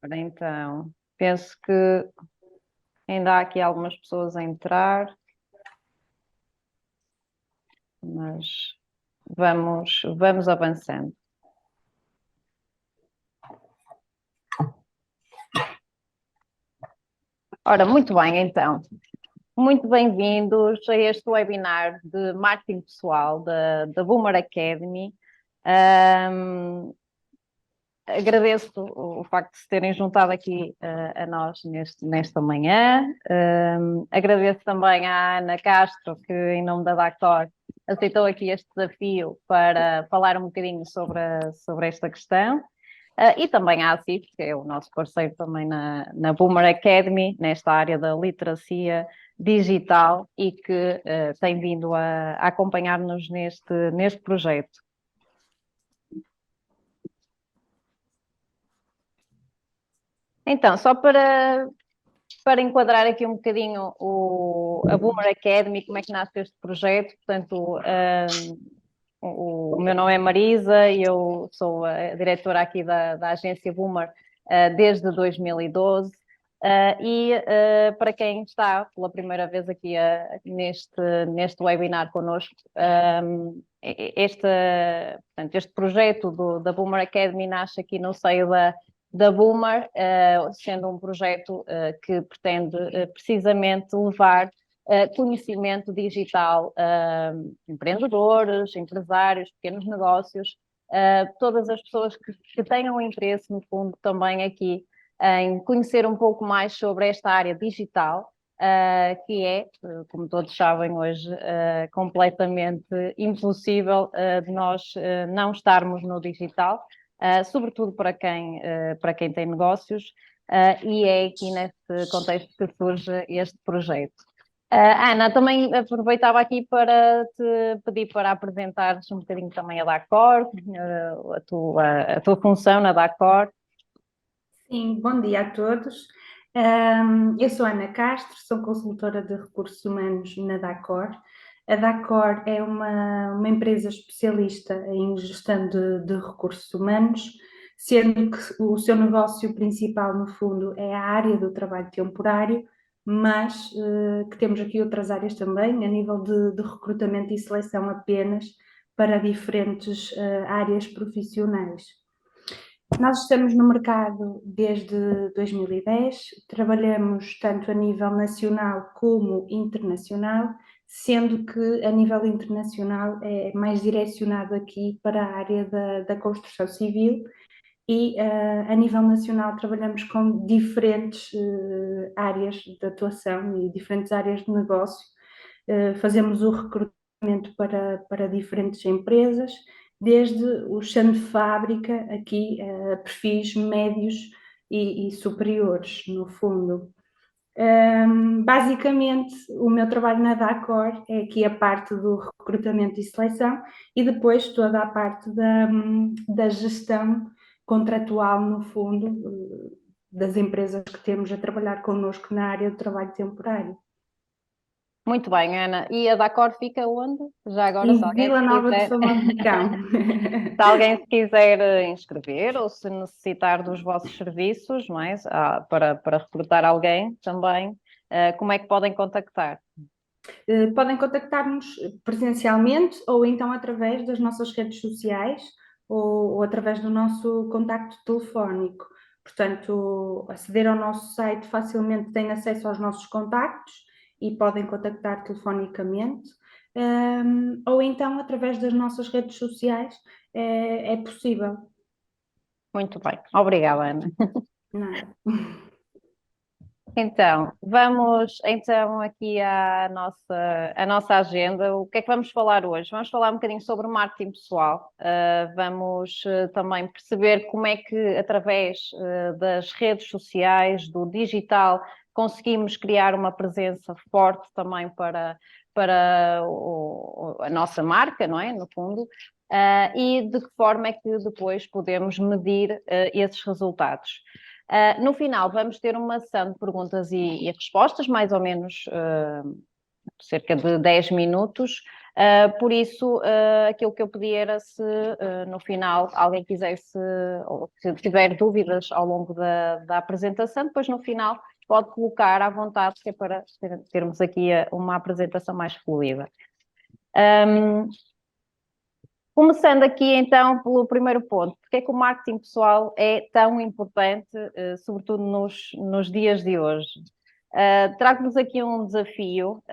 Ora, então, penso que ainda há aqui algumas pessoas a entrar, mas vamos avançando. Ora, muito bem, então. Muito bem-vindos a este webinar de marketing pessoal da Boomer Academy. Agradeço o facto de se terem juntado aqui a nós nesta manhã. Agradeço também à Ana Castro, que em nome da DACOR aceitou aqui este desafio para falar um bocadinho sobre esta questão. E também à ACIF, que é o nosso parceiro também na Boomer Academy, nesta área da literacia digital e que tem vindo a acompanhar-nos neste projeto. Então, só para enquadrar aqui um bocadinho a Boomer Academy, como é que nasce este projeto. Portanto, o meu nome é Marisa e eu sou a diretora aqui da agência Boomer desde 2012. Para quem está pela primeira vez aqui neste webinar connosco, este projeto da Boomer Academy nasce aqui no seio da Boomer, sendo um projeto que pretende precisamente levar conhecimento digital a empreendedores, empresários, pequenos negócios, todas as pessoas que tenham interesse, no fundo, também aqui em conhecer um pouco mais sobre esta área digital, que é, como todos sabem hoje, completamente impossível de nós não estarmos no digital. Sobretudo para quem tem negócios, e é aqui nesse contexto que surge este projeto. Ana, também aproveitava aqui para te pedir para apresentares um bocadinho também a DACOR, a tua função na DACOR. Sim, bom dia a todos. Eu sou Ana Castro, sou consultora de recursos humanos na DACOR. A DACOR é uma empresa especialista em gestão de recursos humanos, sendo que o seu negócio principal, no fundo, é a área do trabalho temporário, mas que temos aqui outras áreas também, a nível de recrutamento e seleção apenas para diferentes áreas profissionais. Nós estamos no mercado desde 2010, trabalhamos tanto a nível nacional como internacional, sendo que a nível internacional é mais direcionado aqui para a área da construção civil e a nível nacional trabalhamos com diferentes áreas de atuação e diferentes áreas de negócio. Fazemos o recrutamento para diferentes empresas, desde o chão de fábrica aqui a perfis médios e superiores, no fundo. Basicamente, o meu trabalho na DACOR é aqui a parte do recrutamento e seleção e depois toda a parte da gestão contratual, no fundo, das empresas que temos a trabalhar connosco na área do trabalho temporário. Muito bem, Ana. E a DACOR fica onde? Já agora, se Em alguém Vila se Nova de quiser, Famalicão. se alguém se quiser inscrever ou se necessitar dos vossos serviços, não é? Para recrutar alguém também, como é que podem contactar? Podem contactar-nos presencialmente ou então através das nossas redes sociais ou através do nosso contacto telefónico. Portanto, aceder ao nosso site facilmente têm acesso aos nossos contactos e podem contactar telefonicamente, ou então através das nossas redes sociais é possível. Muito bem. Obrigada, Ana. Nada. Então, vamos então aqui à nossa agenda. O que é que vamos falar hoje? Vamos falar um bocadinho sobre marketing pessoal. Vamos também perceber como é que, através das redes sociais, do digital, conseguimos criar uma presença forte também para a nossa marca, não é? No fundo. E de que forma é que depois podemos medir esses resultados. No final, vamos ter uma sessão de perguntas e respostas, mais ou menos cerca de 10 minutos, Por isso, aquilo que eu pedi era se no final alguém quisesse, ou se tiver dúvidas ao longo da apresentação, depois no final pode colocar à vontade, que é para termos aqui uma apresentação mais fluida. Começando aqui então pelo primeiro ponto, porque é que o marketing pessoal é tão importante, sobretudo nos dias de hoje? Trago-vos aqui um desafio,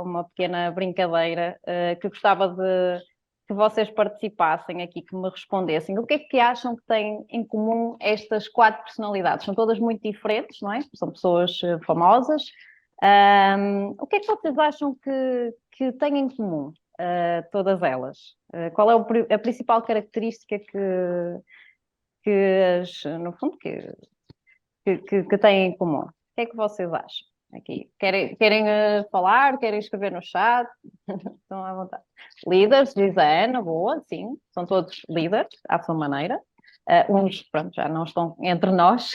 uma pequena brincadeira, que gostava de que vocês participassem aqui, que me respondessem. O que é que acham que têm em comum estas 4 personalidades? São todas muito diferentes, não é? São pessoas famosas. O que é que vocês acham que têm em comum, todas elas? Qual é a principal característica no fundo, que têm em comum? O que é que vocês acham? Aqui. Querem falar? Querem escrever no chat? Estão à vontade. Líderes, diz a Ana, boa, sim. São todos líderes, à sua maneira. Uns, pronto, já não estão entre nós.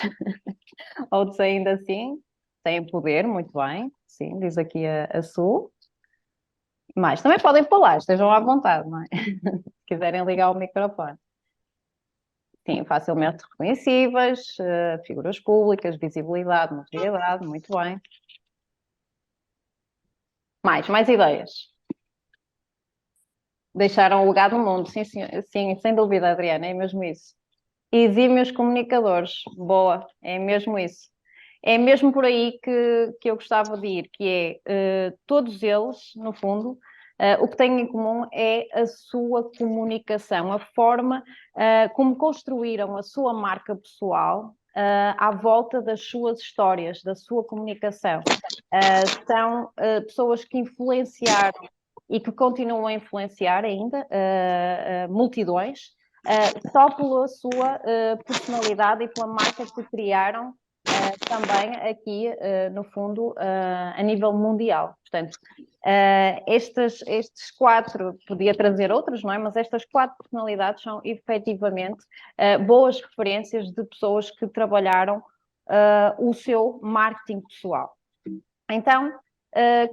Outros ainda assim. Têm poder, muito bem. Sim, diz aqui a Su. Mas também podem falar, estejam à vontade, não é? Se quiserem ligar o microfone. Sim, facilmente reconhecíveis, figuras públicas, visibilidade, notoriedade, muito bem. Mais ideias. Deixaram o legado no mundo, sim, sim, sim, sem dúvida, Adriana, é mesmo isso. Exímios comunicadores, boa, é mesmo isso. É mesmo por aí que eu gostava de ir, que é, todos eles, no fundo, o que têm em comum é a sua comunicação, a forma como construíram a sua marca pessoal à volta das suas histórias, da sua comunicação. São pessoas que influenciaram e que continuam a influenciar ainda multidões, só pela sua personalidade e pela marca que criaram também aqui, no fundo, a nível mundial. Portanto, estes 4, podia trazer outros, não é? Mas estas 4 personalidades são efetivamente boas referências de pessoas que trabalharam o seu marketing pessoal. Então,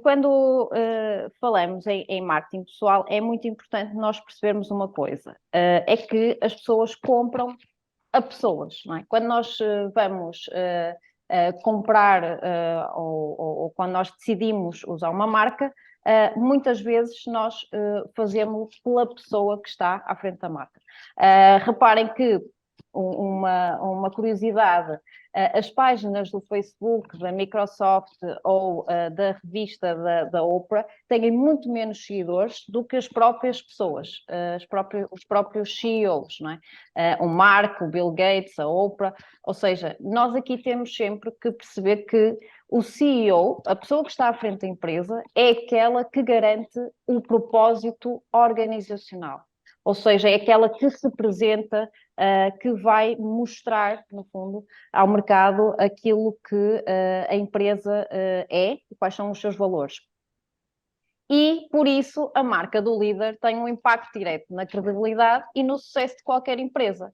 quando falamos em marketing pessoal, é muito importante nós percebermos uma coisa, é que as pessoas compram a pessoas, não é? Quando nós vamos comprar ou quando nós decidimos usar uma marca, muitas vezes nós fazemos pela pessoa que está à frente da marca. Reparem que uma curiosidade, as páginas do Facebook, da Microsoft ou da revista da Oprah têm muito menos seguidores do que as próprias pessoas, os próprios CEOs, não é? O Mark, o Bill Gates, a Oprah, ou seja, nós aqui temos sempre que perceber que o CEO, a pessoa que está à frente da empresa, é aquela que garante o propósito organizacional. Ou seja, é aquela que representa, que vai mostrar, no fundo, ao mercado aquilo que a empresa é e quais são os seus valores. E, por isso, a marca do líder tem um impacto direto na credibilidade e no sucesso de qualquer empresa.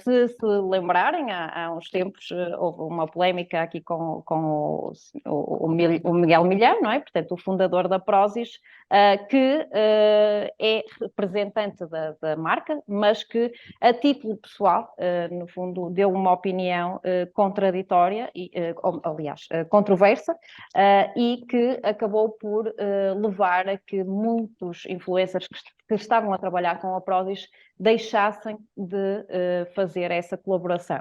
Se lembrarem, há uns tempos houve uma polémica aqui com o Miguel Milhão, não é? Portanto, o fundador da Prozis, que é representante da marca, mas que, a título pessoal, no fundo, deu uma opinião contraditória, aliás, controversa, e que acabou por levar a que muitos influencers que estavam a trabalhar com a Prozis deixassem de fazer essa colaboração.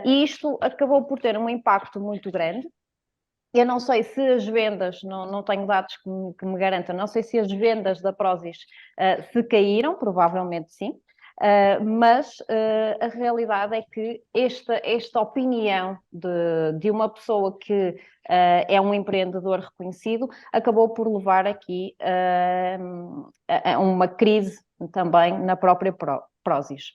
E isto acabou por ter um impacto muito grande. Eu não sei se as vendas, não tenho dados que me garantam, não sei se as vendas da Prozis se caíram, provavelmente sim, mas a realidade é que esta opinião de uma pessoa que é um empreendedor reconhecido acabou por levar aqui a uma crise também na própria Prozis.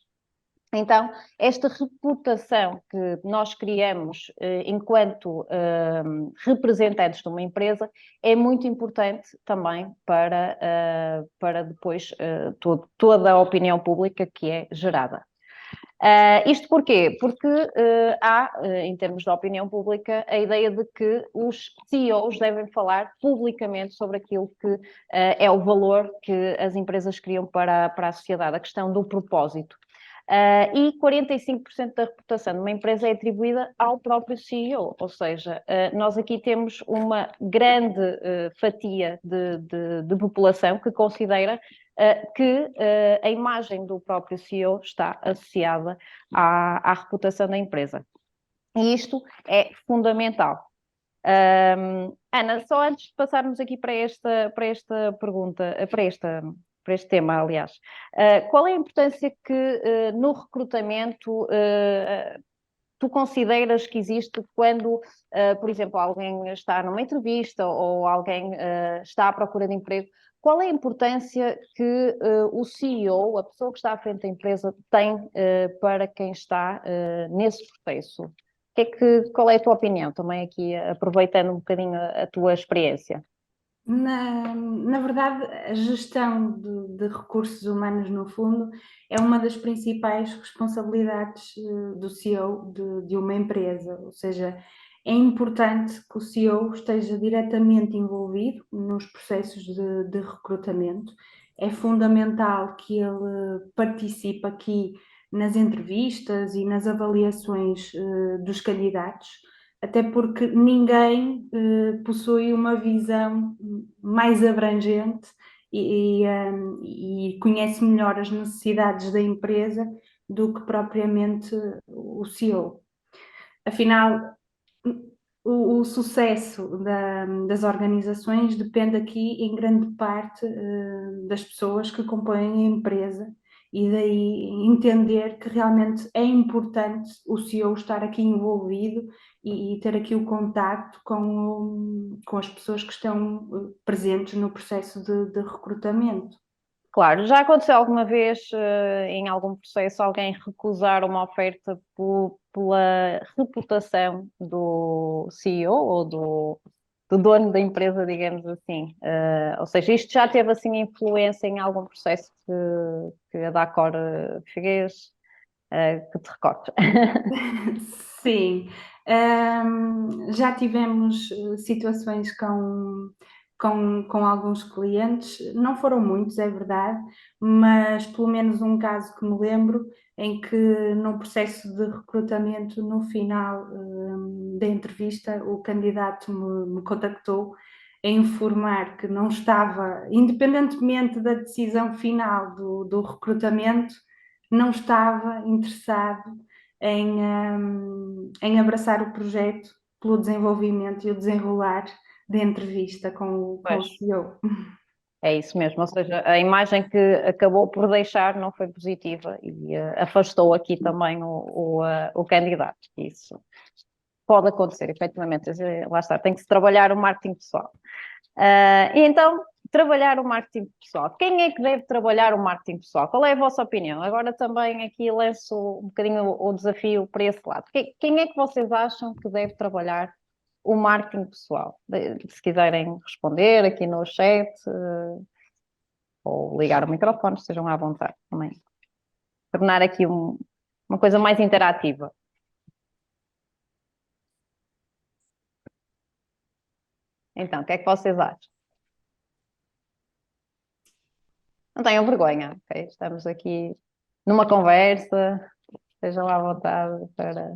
Então, esta reputação que nós criamos enquanto representantes de uma empresa é muito importante também para depois toda a opinião pública que é gerada. Isto porquê? Porque há, em termos de opinião pública, a ideia de que os CEOs devem falar publicamente sobre aquilo que é o valor que as empresas criam para a sociedade, a questão do propósito. E 45% da reputação de uma empresa é atribuída ao próprio CEO, ou seja, nós aqui temos uma grande fatia de população que considera que a imagem do próprio CEO está associada à reputação da empresa. E isto é fundamental. Ana, só antes de passarmos aqui para esta pergunta, para este tema, aliás, qual é a importância que no recrutamento tu consideras que existe quando, por exemplo, alguém está numa entrevista ou alguém está à procura de emprego? Qual é a importância que o CEO, a pessoa que está à frente da empresa, tem para quem está nesse processo? Qual é a tua opinião? Também aqui aproveitando um bocadinho a tua experiência. Na verdade, a gestão de recursos humanos, no fundo, é uma das principais responsabilidades do CEO de uma empresa. Ou seja, é importante que o CEO esteja diretamente envolvido nos processos de recrutamento. É fundamental que ele participe aqui nas entrevistas e nas avaliações dos candidatos, até porque ninguém possui uma visão mais abrangente e conhece melhor as necessidades da empresa do que propriamente o CEO. Afinal, o sucesso das organizações depende aqui, em grande parte, das pessoas que compõem a empresa, e daí entender que realmente é importante o CEO estar aqui envolvido e ter aqui o contacto com as pessoas que estão presentes no processo de recrutamento. Claro, já aconteceu alguma vez em algum processo alguém recusar uma oferta pela reputação do CEO ou do dono da empresa, digamos assim? Ou seja, isto já teve assim influência em algum processo que a Dacor fez, que te recordes? Sim, já tivemos situações com alguns clientes, não foram muitos, é verdade, mas pelo menos um caso que me lembro, em que no processo de recrutamento, no final da entrevista, o candidato me contactou a informar que não estava, independentemente da decisão final do recrutamento, não estava interessado em abraçar o projeto pelo desenvolvimento e o desenrolar da entrevista com o Pois. CEO. É isso mesmo, ou seja, a imagem que acabou por deixar não foi positiva e afastou aqui também o candidato. Isso pode acontecer, efetivamente. Lá está, tem que se trabalhar o marketing pessoal. E então, trabalhar o marketing pessoal. Quem é que deve trabalhar o marketing pessoal? Qual é a vossa opinião? Agora também aqui lanço um bocadinho o desafio para esse lado. Quem é que vocês acham que deve trabalhar o marketing pessoal? Se quiserem responder aqui no chat, ou ligar o microfone, estejam à vontade também. Tornar aqui uma coisa mais interativa. Então, o que é que vocês acham? Não tenham vergonha, ok? Estamos aqui numa conversa, estejam à vontade para.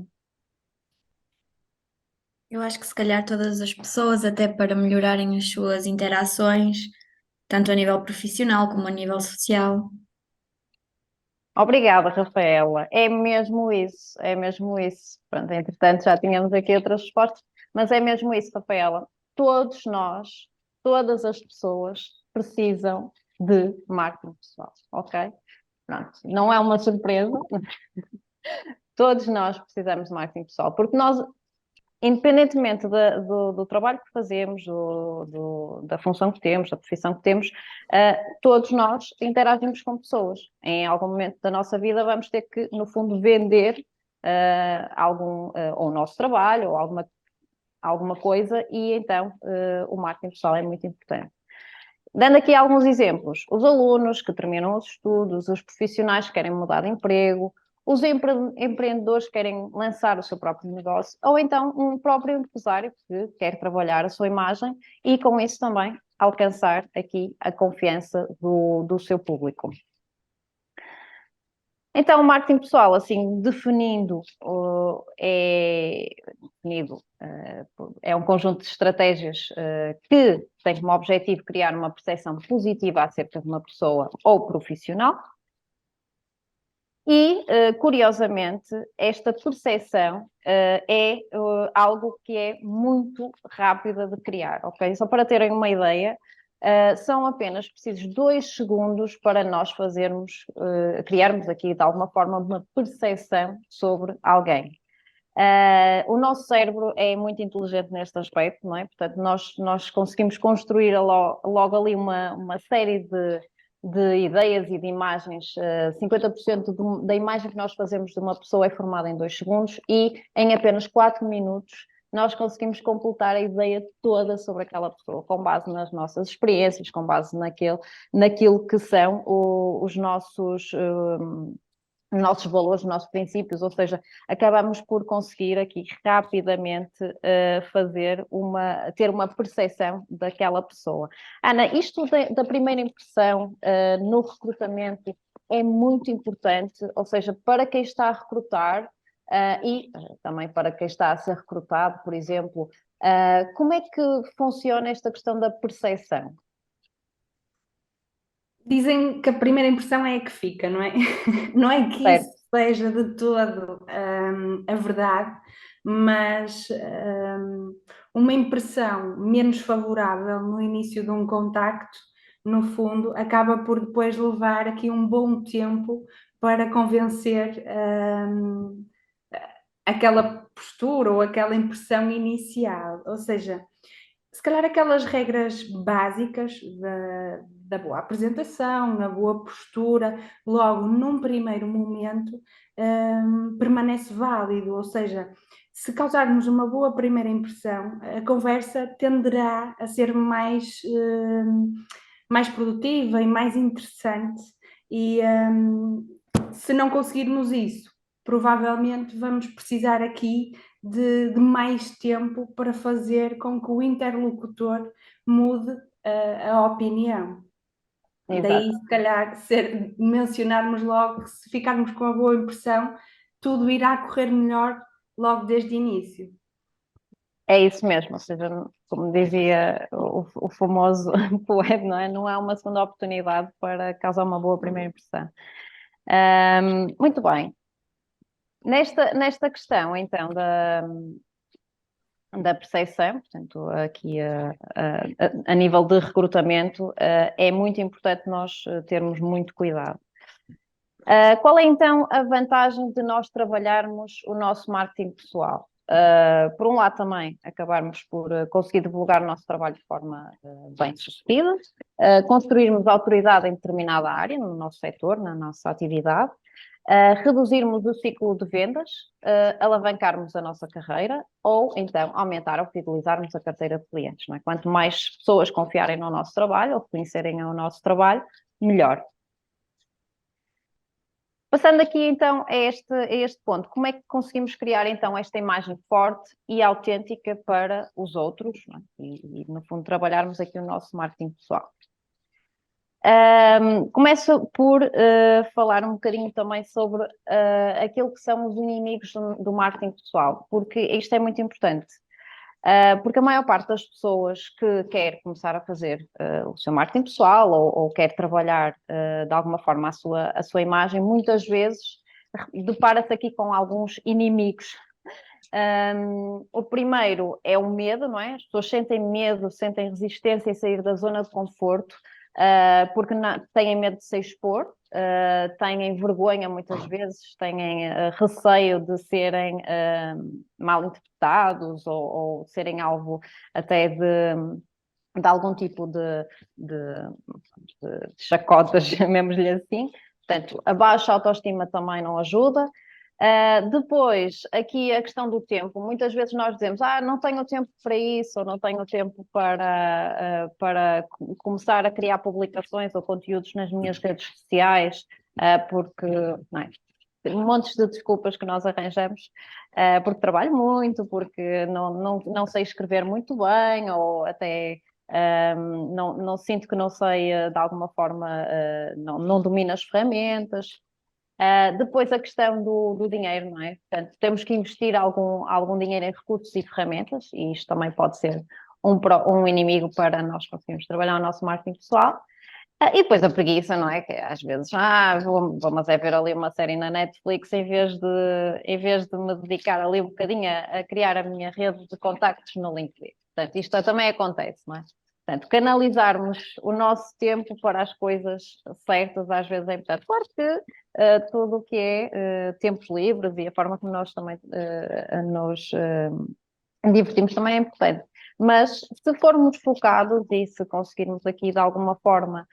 Eu acho que se calhar todas as pessoas, até para melhorarem as suas interações, tanto a nível profissional como a nível social. Obrigada, Rafaela. É mesmo isso, é mesmo isso. Pronto, entretanto, já tínhamos aqui outras respostas, mas é mesmo isso, Rafaela. Todos nós, todas as pessoas precisam de marketing pessoal, ok? Pronto, não é uma surpresa. Todos nós precisamos de marketing pessoal, porque nós, independentemente do trabalho que fazemos, da função que temos, da profissão que temos, todos nós interagimos com pessoas. Em algum momento da nossa vida vamos ter que, no fundo, vender ou o nosso trabalho, ou alguma coisa, e então o marketing pessoal é muito importante. Dando aqui alguns exemplos, os alunos que terminam os estudos, os profissionais que querem mudar de emprego, os empreendedores que querem lançar o seu próprio negócio, ou então um próprio empresário que quer trabalhar a sua imagem e com isso também alcançar aqui a confiança do seu público. Então, o marketing pessoal, assim, é um conjunto de estratégias que tem como objetivo criar uma percepção positiva acerca de uma pessoa ou profissional. E, curiosamente, esta percepção é algo que é muito rápida de criar, ok? Só para terem uma ideia, são apenas precisos 2 segundos para nós criarmos aqui, de alguma forma, uma percepção sobre alguém. O nosso cérebro é muito inteligente neste aspecto, não é? Portanto, nós conseguimos construir logo ali uma série de ideias e de imagens. 50% da imagem que nós fazemos de uma pessoa é formada em 2 segundos e em apenas 4 minutos nós conseguimos completar a ideia toda sobre aquela pessoa, com base nas nossas experiências, com base naquilo que são os nossos valores, os nossos princípios, ou seja, acabamos por conseguir aqui rapidamente ter uma percepção daquela pessoa. Ana, isto da primeira impressão no recrutamento é muito importante, ou seja, para quem está a recrutar e também para quem está a ser recrutado, por exemplo, como é que funciona esta questão da percepção? Dizem que a primeira impressão é a que fica, não é? Não é que Certo. isso seja de todo a verdade, mas uma impressão menos favorável no início de um contacto, no fundo, acaba por depois levar aqui um bom tempo para convencer aquela postura ou aquela impressão inicial. Ou seja, se calhar aquelas regras básicas da boa apresentação, na boa postura, logo num primeiro momento, permanece válido, ou seja, se causarmos uma boa primeira impressão, a conversa tenderá a ser mais produtiva e mais interessante e se não conseguirmos isso, provavelmente vamos precisar aqui de mais tempo para fazer com que o interlocutor mude a opinião. Exato. Daí, se calhar, mencionarmos logo que se ficarmos com a boa impressão, tudo irá correr melhor logo desde o início. É isso mesmo, ou seja, como dizia o famoso poeta, não é? Não há uma segunda oportunidade para causar uma boa primeira impressão. Muito bem. Nesta questão, então, da percepção, portanto, aqui a nível de recrutamento, é muito importante nós termos muito cuidado. Qual é então a vantagem de nós trabalharmos o nosso marketing pessoal? Por um lado também acabarmos por conseguir divulgar o nosso trabalho de forma bem sucedida, construirmos autoridade em determinada área, no nosso setor, na nossa atividade, reduzirmos o ciclo de vendas, alavancarmos a nossa carreira ou então aumentar ou fidelizarmos a carteira de clientes. Não é? Quanto mais pessoas confiarem no nosso trabalho ou conhecerem o nosso trabalho, melhor. Passando aqui então a este ponto, como é que conseguimos criar então esta imagem forte e autêntica para os outros, não é? e no fundo trabalharmos aqui o nosso marketing pessoal. Começo por falar um bocadinho também sobre aquilo que são os inimigos do marketing pessoal, porque isto é muito importante. Porque a maior parte das pessoas que quer começar a fazer o seu marketing pessoal ou quer trabalhar de alguma forma a sua imagem, muitas vezes depara-se aqui com alguns inimigos. O primeiro é o medo, não é? As pessoas sentem medo, sentem resistência em sair da zona de conforto, porque têm medo de se expor, têm vergonha muitas vezes, têm receio de serem mal interpretados ou serem alvo até de algum tipo de chacotas, chamemos-lhe assim. Portanto, a baixa autoestima também não ajuda. Depois, aqui a questão do tempo. Muitas vezes nós dizemos, não tenho tempo para isso, ou não tenho tempo para começar a criar publicações ou conteúdos nas minhas redes sociais, porque não é? montes de desculpas que nós arranjamos, porque trabalho muito, porque não sei escrever muito bem, ou até não sinto que não sei, de alguma forma, não domino as ferramentas. Depois a questão do dinheiro, não é? Portanto, temos que investir algum dinheiro em recursos e ferramentas, e isto também pode ser um inimigo para nós conseguirmos trabalhar o nosso marketing pessoal. E depois a preguiça, não é? Que às vezes, vamos ver ali uma série na Netflix em vez de me dedicar ali um bocadinho a criar a minha rede de contactos no LinkedIn. Portanto, isto também acontece, não é? Portanto, canalizarmos o nosso tempo para as coisas certas às vezes é importante. Claro que tudo o que é tempos livres e a forma como nós também nos divertimos também é importante. Mas se formos focados e se conseguirmos aqui de alguma forma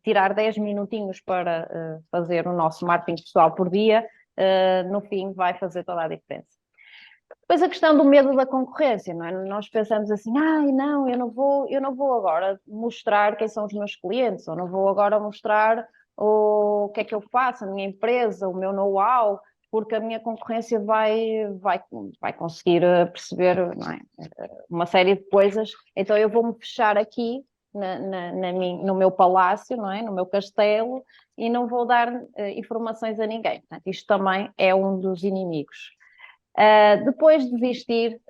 tirar 10 minutinhos para fazer o nosso marketing pessoal por dia, no fim vai fazer toda a diferença. Depois a questão do medo da concorrência, não é? Nós pensamos assim, não, eu não vou agora mostrar quem são os meus clientes, ou não vou agora mostrar o que é que eu faço, a minha empresa, o meu know-how, porque a minha concorrência vai conseguir perceber, não é? Uma série de coisas, então eu vou-me fechar aqui no meu palácio, não é? No meu castelo, e não vou dar informações a ninguém. Portanto, isto também é um dos inimigos. Depois desistir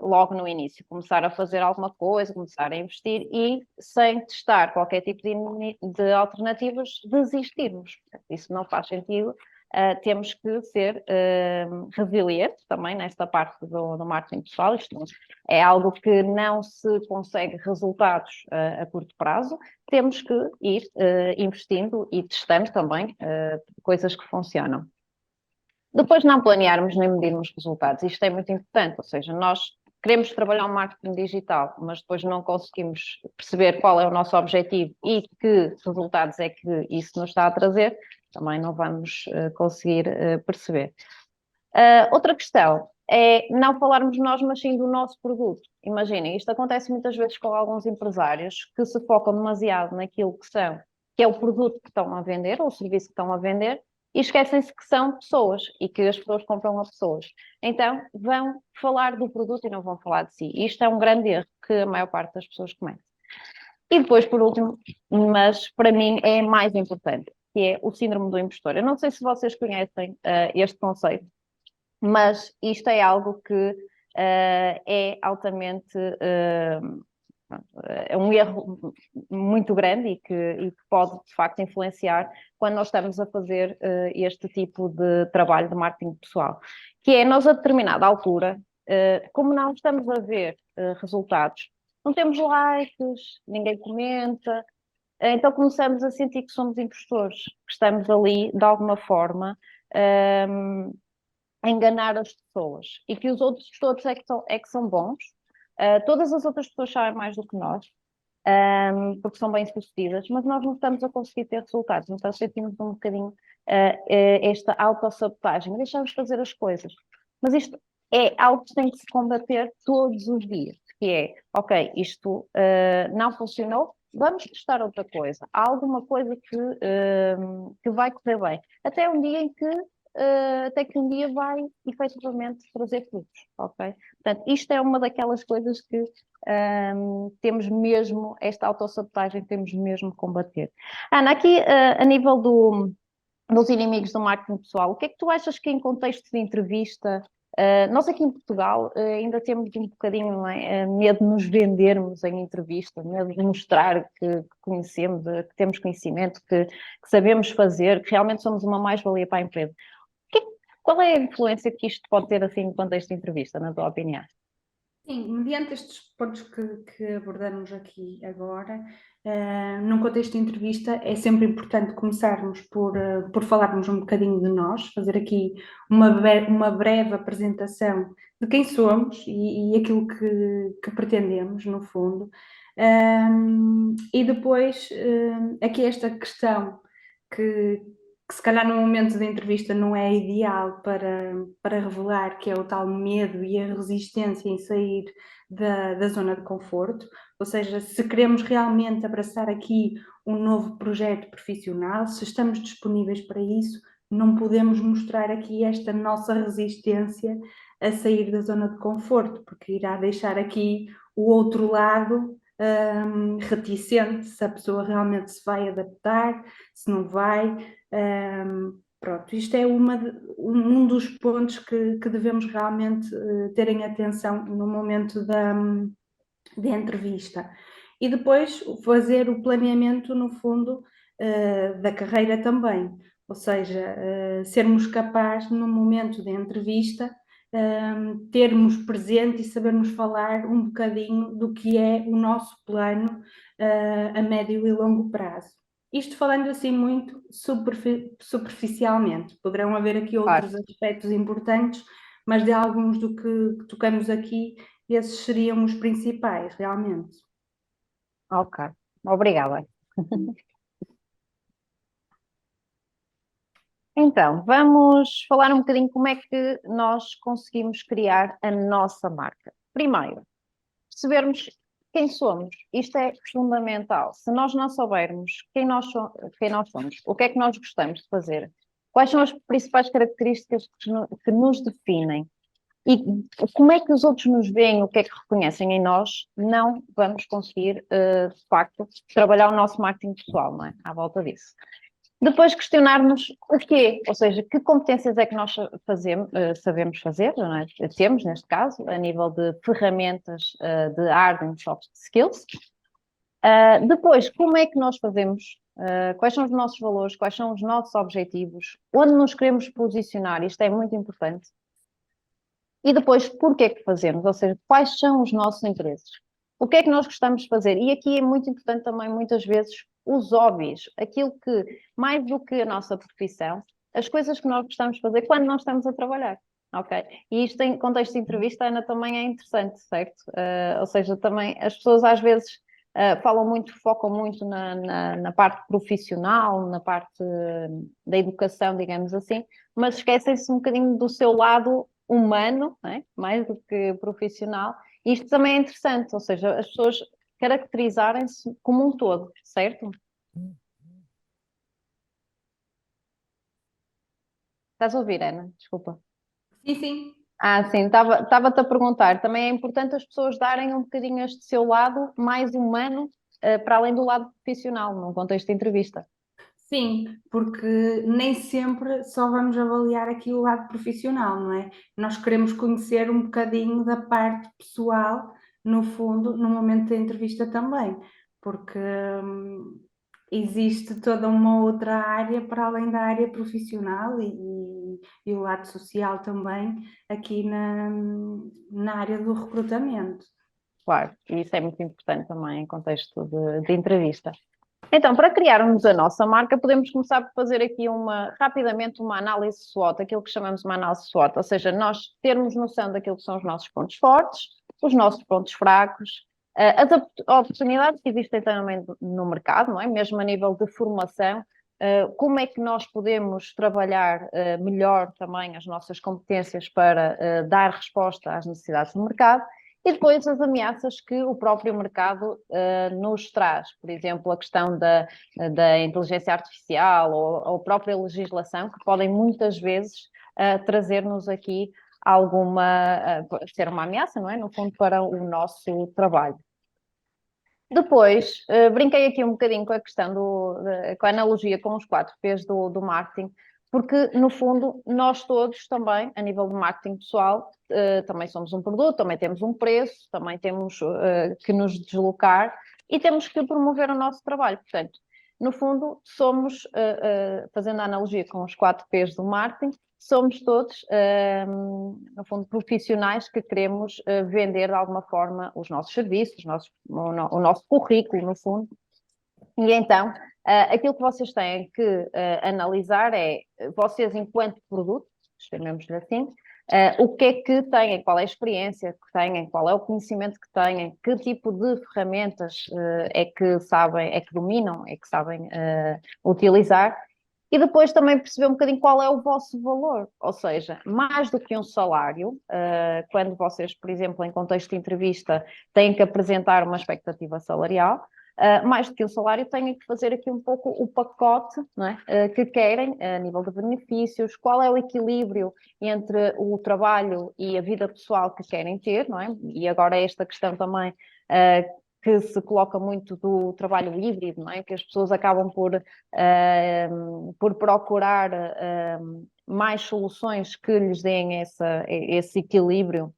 logo no início, começar a fazer alguma coisa, começar a investir e, sem testar qualquer tipo de alternativas, desistirmos. Isso não faz sentido. Temos que ser resilientes também nesta parte do marketing pessoal. Isto é algo que não se consegue resultados a curto prazo. Temos que ir investindo e testando também coisas que funcionam. Depois não planearmos nem medirmos resultados, isto é muito importante, ou seja, nós queremos trabalhar o marketing digital, mas depois não conseguimos perceber qual é o nosso objetivo e que resultados é que isso nos está a trazer, também não vamos conseguir perceber. Outra questão é não falarmos nós, mas sim do nosso produto. Imaginem, isto acontece muitas vezes com alguns empresários que se focam demasiado naquilo que é o produto que estão a vender ou o serviço que estão a vender, e esquecem-se que são pessoas e que as pessoas compram a pessoas. Então, vão falar do produto e não vão falar de si. Isto é um grande erro que a maior parte das pessoas comete. E depois, por último, mas para mim é mais importante, que é o síndrome do impostor. Eu não sei se vocês conhecem este conceito, mas isto é algo que é altamente é um erro muito grande e que pode, de facto, influenciar quando nós estamos a fazer este tipo de trabalho de marketing pessoal, que é nós a determinada altura, como não estamos a ver resultados, não temos likes, ninguém comenta, então começamos a sentir que somos impostores, que estamos ali, de alguma forma, a enganar as pessoas e que os outros todos é que são bons. Todas as outras pessoas sabem mais do que nós, porque são bem-sucedidas, mas nós não estamos a conseguir ter resultados, então sentimos um bocadinho esta autossabotagem, deixamos de fazer as coisas. Mas isto é algo que tem que se combater todos os dias, que é, ok, isto não funcionou, vamos testar outra coisa. Há alguma coisa que vai correr bem. Até um dia em que até que um dia vai efetivamente trazer frutos, ok? Portanto, isto é uma daquelas coisas que temos mesmo, esta autossabotagem temos mesmo que combater. Ana, aqui a nível dos inimigos do marketing pessoal, o que é que tu achas que em contexto de entrevista, nós aqui em Portugal ainda temos um bocadinho, não é, medo de nos vendermos em entrevista, medo de mostrar que conhecemos, que temos conhecimento, que sabemos fazer, que realmente somos uma mais-valia para a empresa. Qual é a influência que isto pode ter assim no contexto de entrevista, na tua opinião? Sim, mediante estes pontos que abordamos aqui agora, num contexto de entrevista é sempre importante começarmos por falarmos um bocadinho de nós, fazer aqui uma breve apresentação de quem somos e aquilo que pretendemos, no fundo. E depois, aqui esta questão que se calhar no momento da entrevista não é ideal para revelar, que é o tal medo e a resistência em sair da zona de conforto, ou seja, se queremos realmente abraçar aqui um novo projeto profissional, se estamos disponíveis para isso, não podemos mostrar aqui esta nossa resistência a sair da zona de conforto, porque irá deixar aqui o outro lado reticente, se a pessoa realmente se vai adaptar, se não vai. Pronto, isto é um dos pontos que devemos realmente ter em atenção no momento da entrevista. E depois fazer o planeamento, no fundo, da carreira também. Ou seja, sermos capazes, no momento da entrevista, termos presente e sabermos falar um bocadinho do que é o nosso plano a médio e longo prazo. Isto falando assim muito superficialmente. Poderão haver aqui outros aspectos importantes, mas de alguns do que tocamos aqui, esses seriam os principais, realmente. Ok, obrigada. Então, vamos falar um bocadinho como é que nós conseguimos criar a nossa marca. Primeiro, percebermos quem somos. Isto é fundamental. Se nós não soubermos quem nós somos, o que é que nós gostamos de fazer, quais são as principais características que nos definem e como é que os outros nos veem, o que é que reconhecem em nós, não vamos conseguir, de facto, trabalhar o nosso marketing pessoal, não é? À volta disso. Depois questionarmos o quê, ou seja, que competências é que nós sabemos fazer, não é? Temos, neste caso, a nível de ferramentas de hard and soft skills. Depois, como é que nós fazemos, quais são os nossos valores, quais são os nossos objetivos, onde nos queremos posicionar, isto é muito importante. E depois, porquê é que fazemos, ou seja, quais são os nossos interesses. O que é que nós gostamos de fazer? E aqui é muito importante também, muitas vezes, os hobbies, aquilo que, mais do que a nossa profissão, as coisas que nós gostamos de fazer quando nós estamos a trabalhar, ok? E isto em contexto de entrevista, Ana, também é interessante, certo? Ou seja, também as pessoas às vezes falam muito, focam muito na parte profissional, na parte da educação, digamos assim, mas esquecem-se um bocadinho do seu lado humano, não é? Mais do que profissional. Isto também é interessante, ou seja, as pessoas caracterizarem-se como um todo, certo? Estás a ouvir, Ana? Desculpa. Sim, sim. Sim, estava-te a perguntar. Também é importante as pessoas darem um bocadinho este seu lado mais humano, para além do lado profissional, num contexto de entrevista. Sim, porque nem sempre só vamos avaliar aqui o lado profissional, não é? Nós queremos conhecer um bocadinho da parte pessoal, no fundo, no momento da entrevista também, porque existe toda uma outra área para além da área profissional e o lado social também aqui na área do recrutamento. Claro, e isso é muito importante também em contexto de entrevista. Então, para criarmos a nossa marca, podemos começar por fazer aqui rapidamente uma análise SWOT, aquilo que chamamos uma análise SWOT, ou seja, nós termos noção daquilo que são os nossos pontos fortes, os nossos pontos fracos, as oportunidades que existem também no mercado, não é? Mesmo a nível de formação, como é que nós podemos trabalhar melhor também as nossas competências para dar resposta às necessidades do mercado. E depois as ameaças que o próprio mercado nos traz, por exemplo, a questão da inteligência artificial ou a própria legislação, que podem muitas vezes trazer-nos aqui ser uma ameaça, não é? No fundo, para o nosso trabalho. Depois, brinquei aqui um bocadinho com a questão com a analogia com os 4 P's do marketing, porque, no fundo, nós todos também, a nível de marketing pessoal, também somos um produto, também temos um preço, também temos que nos deslocar e temos que promover o nosso trabalho. Portanto, no fundo, somos, fazendo a analogia com os 4 P's do marketing, somos todos, no fundo, profissionais que queremos vender de alguma forma os nossos serviços, o nosso currículo, no fundo. E então, aquilo que vocês têm que analisar é, vocês enquanto produto, chamemos-lhe assim, o que é que têm, qual é a experiência que têm, qual é o conhecimento que têm, que tipo de ferramentas é que sabem, é que dominam, é que sabem utilizar. E depois também perceber um bocadinho qual é o vosso valor, ou seja, mais do que um salário, quando vocês, por exemplo, em contexto de entrevista, têm que apresentar uma expectativa salarial, mais do que o salário, têm que fazer aqui um pouco o pacote, não é? Que querem, a nível de benefícios, qual é o equilíbrio entre o trabalho e a vida pessoal que querem ter, não é? E agora esta questão também que se coloca muito do trabalho híbrido, não é? Que as pessoas acabam por procurar mais soluções que lhes deem esse equilíbrio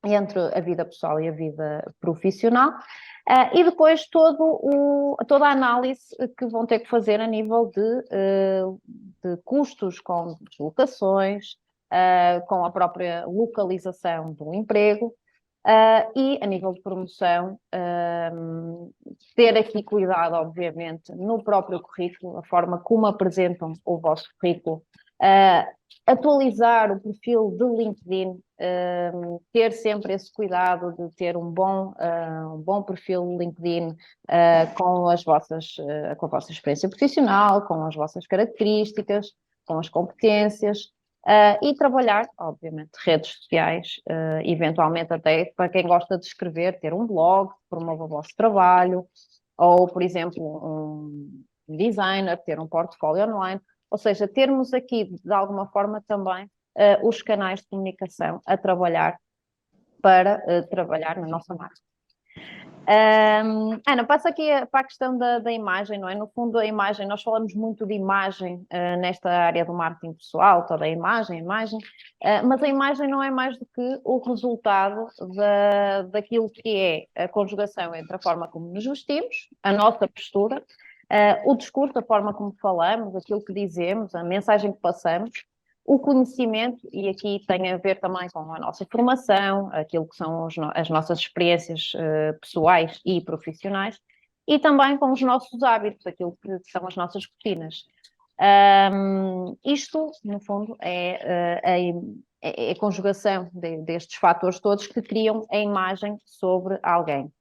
entre a vida pessoal e a vida profissional. E depois toda a análise que vão ter que fazer a nível de custos com deslocações, com a própria localização do emprego, e a nível de promoção, ter aqui cuidado, obviamente, no próprio currículo, a forma como apresentam o vosso currículo, atualizar o perfil de LinkedIn, ter sempre esse cuidado de ter um bom perfil de LinkedIn com com a vossa experiência profissional, com as vossas características, com as competências. E trabalhar, obviamente, redes sociais, eventualmente até para quem gosta de escrever, ter um blog que promova o vosso trabalho, ou, por exemplo, um designer, ter um portfólio online, ou seja, termos aqui, de alguma forma, também os canais de comunicação a trabalhar para trabalhar na nossa marca. Ana, passa aqui para a questão da imagem, não é? No fundo, a imagem, nós falamos muito de imagem nesta área do marketing pessoal, toda a imagem, mas a imagem não é mais do que o resultado daquilo que é a conjugação entre a forma como nos vestimos, a nossa postura, o discurso, a forma como falamos, aquilo que dizemos, a mensagem que passamos, o conhecimento, e aqui tem a ver também com a nossa formação, aquilo que são as nossas experiências pessoais e profissionais, e também com os nossos hábitos, aquilo que são as nossas rotinas. Isto, no fundo, é a conjugação destes fatores todos que criam a imagem sobre alguém.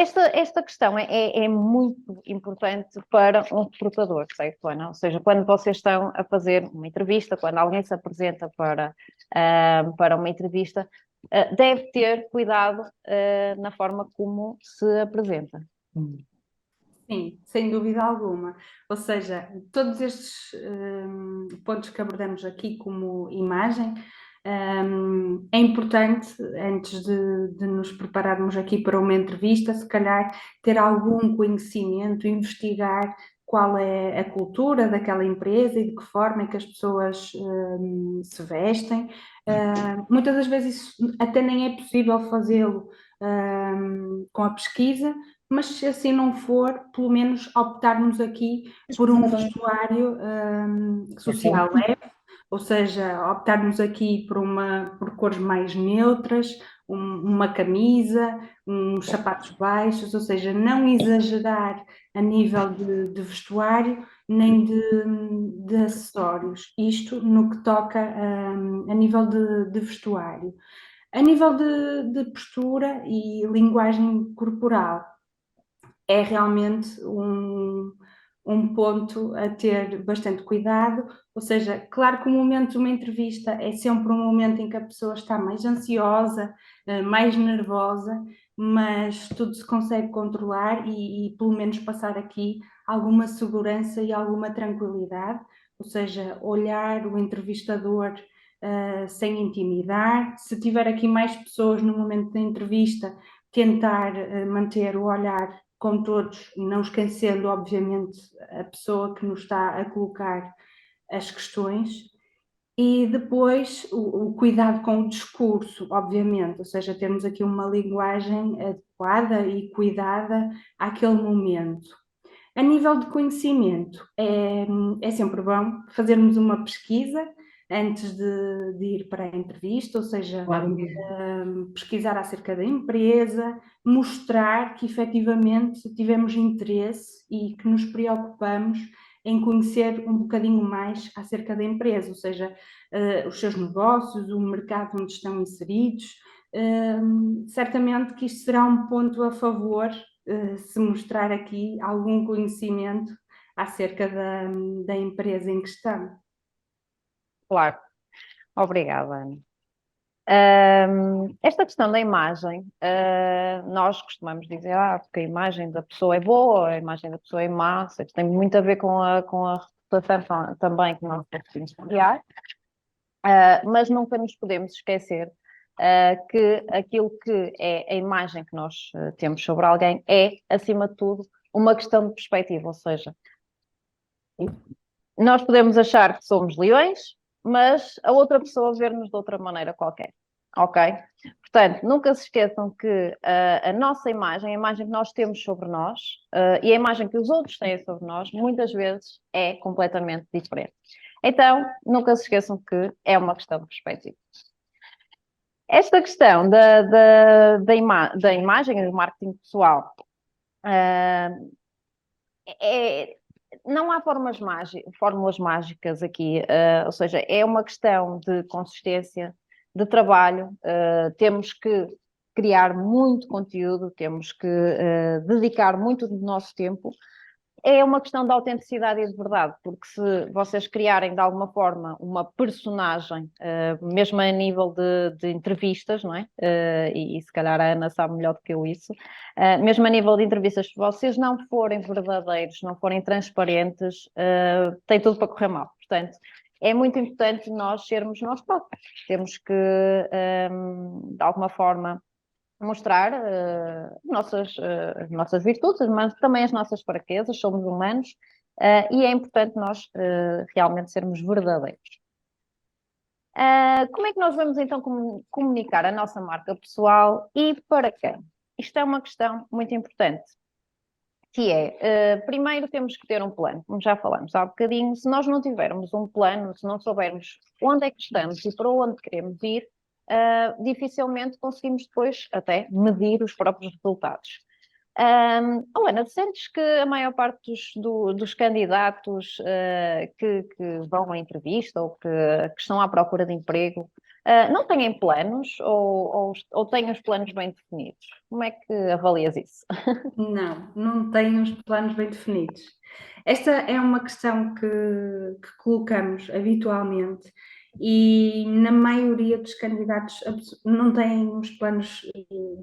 Esta questão é muito importante para um recrutador, certo, Ana? Ou seja, quando vocês estão a fazer uma entrevista, quando alguém se apresenta para uma entrevista, deve ter cuidado na forma como se apresenta. Sim, sem dúvida alguma. Ou seja, todos estes pontos que abordamos aqui como imagem, é importante, antes de nos prepararmos aqui para uma entrevista, se calhar ter algum conhecimento, investigar qual é a cultura daquela empresa e de que forma é que as pessoas se vestem. Muitas das vezes isso até nem é possível fazê-lo com a pesquisa, mas se assim não for, pelo menos optarmos aqui por um vestuário social leve, ou seja, optarmos aqui por cores mais neutras, uma camisa, uns sapatos baixos, ou seja, não exagerar a nível de vestuário nem de acessórios. Isto no que toca a nível de vestuário. A nível de postura e linguagem corporal, é realmente um ponto a ter bastante cuidado, ou seja, claro que o momento de uma entrevista é sempre um momento em que a pessoa está mais ansiosa, mais nervosa, mas tudo se consegue controlar e pelo menos passar aqui alguma segurança e alguma tranquilidade, ou seja, olhar o entrevistador sem intimidar. Se tiver aqui mais pessoas no momento da entrevista, tentar manter o olhar com todos, não esquecendo, obviamente, a pessoa que nos está a colocar as questões. E depois o cuidado com o discurso, obviamente, ou seja, temos aqui uma linguagem adequada e cuidada àquele momento. A nível de conhecimento, é sempre bom fazermos uma pesquisa antes de ir para a entrevista, ou seja, pesquisar acerca da empresa, mostrar que efetivamente tivemos interesse e que nos preocupamos em conhecer um bocadinho mais acerca da empresa, ou seja, os seus negócios, o mercado onde estão inseridos. Certamente que isto será um ponto a favor se mostrar aqui algum conhecimento acerca da empresa em questão. Claro. Obrigada, Ana. Esta questão da imagem, nós costumamos dizer porque a imagem da pessoa é boa, a imagem da pessoa é má, ou seja, tem muito a ver com a reputação também que nós conseguimos criar, mas nunca nos podemos esquecer que aquilo que é a imagem que nós temos sobre alguém é, acima de tudo, uma questão de perspectiva, ou seja, nós podemos achar que somos leões, mas a outra pessoa vê-nos de outra maneira qualquer, ok? Portanto, nunca se esqueçam que a nossa imagem, a imagem que nós temos sobre nós e a imagem que os outros têm sobre nós, muitas vezes é completamente diferente. Então, nunca se esqueçam que é uma questão de perspectiva. Esta questão da imagem e do marketing pessoal não há fórmulas mágicas aqui, ou seja, é uma questão de consistência, de trabalho, temos que criar muito conteúdo, temos que dedicar muito do nosso tempo. É uma questão de autenticidade e de verdade, porque se vocês criarem de alguma forma uma personagem, mesmo a nível de entrevistas, não é? E se calhar a Ana sabe melhor do que eu isso, mesmo a nível de entrevistas, se vocês não forem verdadeiros, não forem transparentes, tem tudo para correr mal. Portanto, é muito importante nós sermos nós próprios. Temos que, de alguma forma, mostrar as nossas virtudes, mas também as nossas fraquezas, somos humanos, e é importante nós realmente sermos verdadeiros. Como é que nós vamos então comunicar a nossa marca pessoal e para quem? Isto é uma questão muito importante, que é, primeiro temos que ter um plano, como já falamos há bocadinho, se nós não tivermos um plano, se não soubermos onde é que estamos e para onde queremos ir, dificilmente conseguimos depois até medir os próprios resultados. Ana, sentes que a maior parte dos candidatos que vão à entrevista ou que estão à procura de emprego não têm planos ou têm os planos bem definidos? Como é que avalias isso? Não têm os planos bem definidos. Esta é uma questão que colocamos habitualmente e na maioria dos candidatos não têm os planos